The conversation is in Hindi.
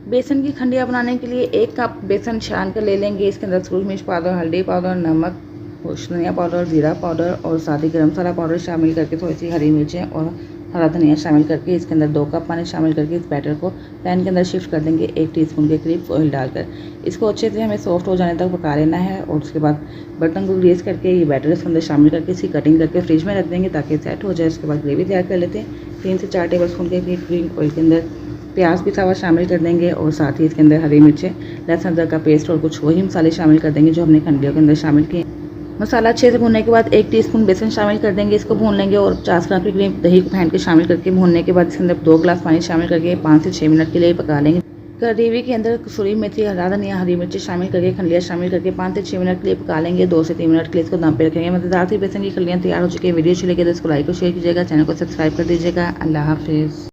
बेसन की खंडिया बनाने के लिए 1 कप बेसन छान कर ले लेंगे। इसके अंदर सूरज मिर्च पाउडर, हल्दी पाउडर, नमक, धनिया पाउडर, जीरा पाउडर और साथ ही गरम मसाला पाउडर शामिल करके थोड़ी सी हरी मिर्चें और हरा धनिया शामिल करके इसके अंदर 2 कप पानी शामिल करके इस बैटर को पैन के अंदर शिफ्ट कर देंगे 1 टीस्पून के करीब ऑयल डालकर। इसको अच्छे से हमें सॉफ्ट हो जाने तक पका लेना है और उसके बाद बर्तन को ग्रीस करके ये बैटर इसके अंदर शामिल करके इसकी कटिंग करके फ्रिज में रख देंगे ताकि सेट हो जाए। उसके बाद ग्रेवी तैयार कर लेते हैं। 3 से 4 टेबल स्पून के करीब ग्रीन ऑयल के अंदर प्याज पिसा हुआ शामिल कर देंगे और साथ ही इसके अंदर हरी मिर्चें, लहसुन अदरक का पेस्ट और कुछ वही मसाले शामिल कर देंगे जो हमने खंडियों के अंदर शामिल किए। मसाला अच्छे से भूनने के बाद 1 टीस्पून बेसन शामिल कर देंगे। इसको भून लेंगे और 50 ग्राम के करीब दही को फेंट के शामिल करके भूनने के बाद इसके अंदर 2 गिलास पानी शामिल करके 5 से 6 मिनट के लिए पका लेंगे। ग्रेवी के अंदर कसूरी मेथी, हरा धनिया, हरी मिर्ची शामिल करके खंडिया शामिल करके 5 से 6 मिनट के लिए पका लेंगे। 2 से 3 मिनट के लिए इसको दम पे रखेंगे। मज़ेदार सी बेसन की खलियाँ तैयार हो चुकी है। वीडियो अच्छी लगे तो इसको लाइक और शेयर कीजिएगा, चैनल को सब्सक्राइब कर दीजिएगा। अल्लाह हाफिज़।